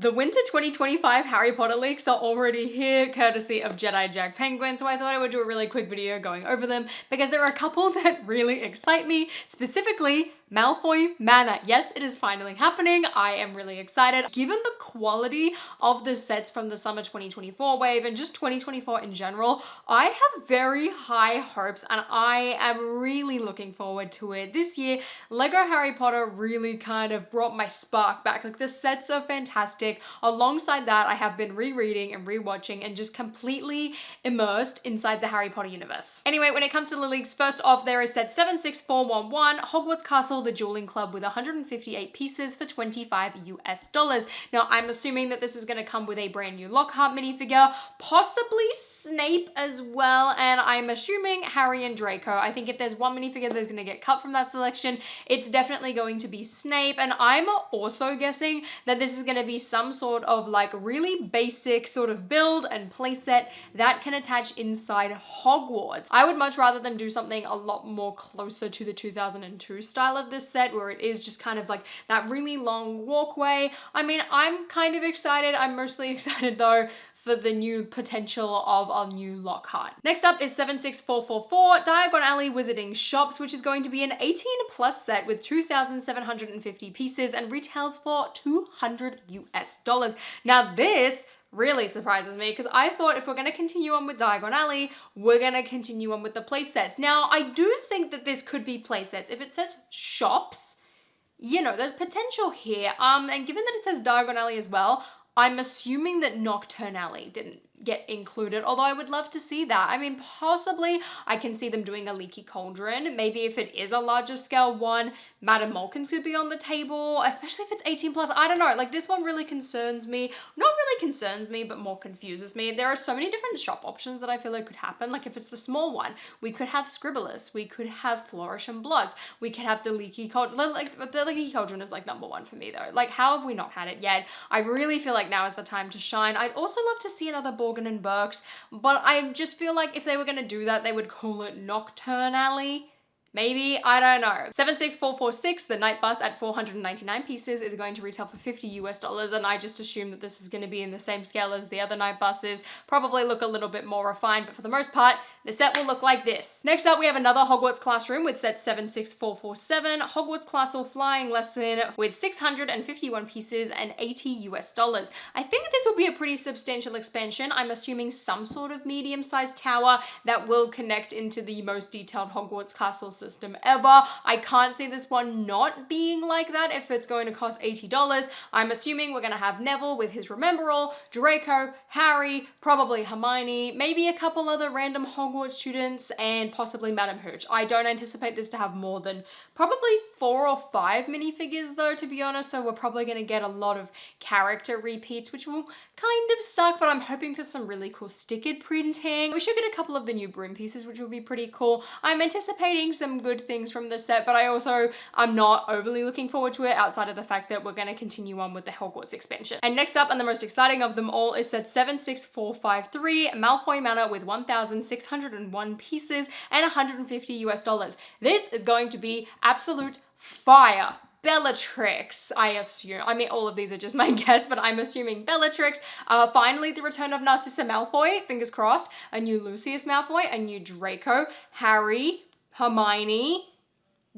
The winter 2025 Harry Potter leaks are already here, courtesy of Jedi Jack Penguin, so I thought I would do a really quick video going over them because there are a couple that really excite me, specifically Malfoy Manor. Yes, it is finally happening. I am really excited. Given the quality of the sets from the summer 2024 wave and just 2024 in general, I have very high hopes and I am really looking forward to it. This year, Lego Harry Potter really kind of brought my spark back. Like, the sets are fantastic. Alongside that, I have been rereading and rewatching and just completely immersed inside the Harry Potter universe. Anyway, when it comes to the leaks, first off, there is set 76411, Hogwarts Castle, the Dueling Club, with 158 pieces for $25 US. Now, I'm assuming that this is going to come with a brand new Lockhart minifigure, possibly Snape as well, and I'm assuming Harry and Draco. I think if there's one minifigure that's going to get cut from that selection, it's definitely going to be Snape, and I'm also guessing that this is going to be some sort of like really basic sort of build and playset that can attach inside Hogwarts. I would much rather them do something a lot more closer to the 2002 style of this set, where it is just kind of like that really long walkway. I mean, I'm kind of excited. I'm mostly excited though for the new potential of a new Lockhart. Next up is 76444, Diagon Alley Wizarding Shops, which is going to be an 18+ set with 2,750 pieces and retails for $200 US. Now this really surprises me because I thought if we're going to continue on with Diagon Alley, we're going to continue on with the playsets. Now, I do think that this could be playsets. If it says shops, you know, there's potential here. And given that it says Diagon Alley as well, I'm assuming that Nocturne Alley didn't get included, although I would love to see that. I mean, possibly I can see them doing a Leaky Cauldron. Maybe if it is a larger scale one, Madame Malkin could be on the table, especially if it's 18+. I don't know, like this one really concerns me. Not really concerns me, but more confuses me. There are so many different shop options that I feel like could happen. Like if it's the small one, we could have Scribblus, we could have Flourish and Bloods, we could have the Leaky Cauldron. Like the Leaky Cauldron is like #1 for me though. Like, how have we not had it yet? I really feel like now is the time to shine. I'd also love to see another Borgin and Burks, but I just feel like if they were going to do that, they would call it Nocturne Alley. Maybe, I don't know. 76446, the Night Bus at 499 pieces is going to retail for $50 US, and I just assume that this is going to be in the same scale as the other Night Buses. Probably look a little bit more refined, but for the most part, the set will look like this. Next up, we have another Hogwarts Classroom with set 76447, Hogwarts Castle Flying Lesson with 651 pieces and $80 US. I think this will be a pretty substantial expansion. I'm assuming some sort of medium-sized tower that will connect into the most detailed Hogwarts Castle system ever. I can't see this one not being like that if it's going to cost $80. I'm assuming we're going to have Neville with his Remember All, Draco, Harry, probably Hermione, maybe a couple other random Hogwarts students, and possibly Madame Hooch. I don't anticipate this to have more than probably 4 or 5 minifigures though, to be honest, so we're probably going to get a lot of character repeats, which will kind of suck, but I'm hoping for some really cool stickered printing. We should get a couple of the new broom pieces, which will be pretty cool. I'm anticipating some good things from the set, but I'm not overly looking forward to it outside of the fact that we're going to continue on with the Hogwarts expansion. And next up, and the most exciting of them all, is set 76453, Malfoy Manor with 1,601 pieces and $150 US. This is going to be absolute fire. Bellatrix, I assume. I mean, all of these are just my guess, but I'm assuming Bellatrix. Finally, the return of Narcissa Malfoy, fingers crossed. A new Lucius Malfoy, a new Draco, Harry, Hermione,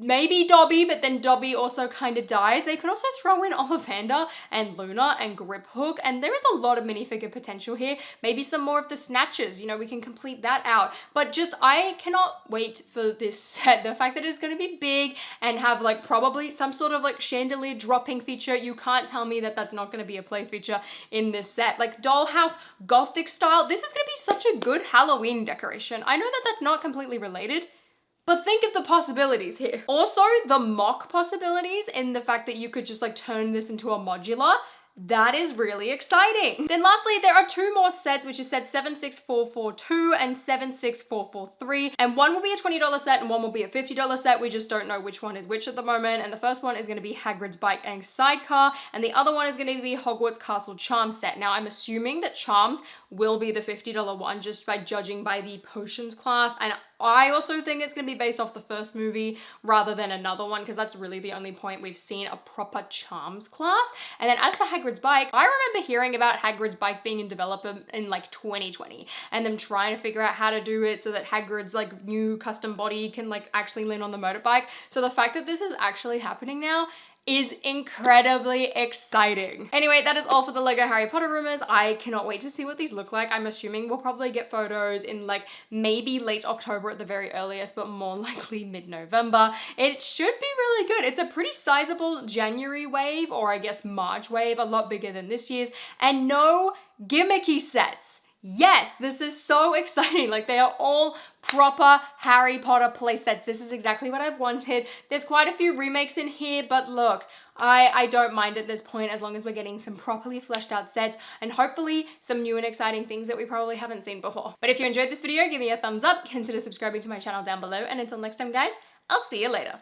maybe Dobby, but then Dobby also kind of dies. They could also throw in Ollivander and Luna and Griphook, and there is a lot of minifigure potential here. Maybe some more of the Snatchers, you know, we can complete that out. But just, I cannot wait for this set. The fact that it's going to be big and have like probably some sort of like chandelier dropping feature, you can't tell me that that's not going to be a play feature in this set. Like dollhouse, gothic style, this is going to be such a good Halloween decoration. I know that that's not completely related, but think of the possibilities here. Also, the mock possibilities in the fact that you could just like turn this into a modular. That is really exciting. Then lastly, there are 2 more sets, which is set 76442 and 76443. And one will be a $20 set and one will be a $50 set. We just don't know which one is which at the moment. And the first one is going to be Hagrid's Bike and Sidecar. And the other one is going to be Hogwarts Castle Charms set. Now, I'm assuming that Charms will be the $50 one, just by judging by the potions class. And I also think it's going to be based off the first movie rather than another one, because that's really the only point we've seen a proper charms class. And then as for Hagrid's bike, I remember hearing about Hagrid's bike being in development in like 2020 and them trying to figure out how to do it so that Hagrid's like new custom body can like actually lean on the motorbike. So the fact that this is actually happening now is incredibly exciting. Anyway, that is all for the Lego Harry Potter rumors. I cannot wait to see what these look like. I'm assuming we'll probably get photos in like maybe late October at the very earliest, but more likely mid-November. It should be really good. It's a pretty sizable January wave, or I guess March wave, a lot bigger than this year's, and no gimmicky sets. Yes, this is so exciting. Like, they are all proper Harry Potter play sets. This is exactly what I've wanted. There's quite a few remakes in here, but look, I don't mind at this point, as long as we're getting some properly fleshed out sets and hopefully some new and exciting things that we probably haven't seen before. But if you enjoyed this video, give me a thumbs up, consider subscribing to my channel down below, and until next time guys, I'll see you later.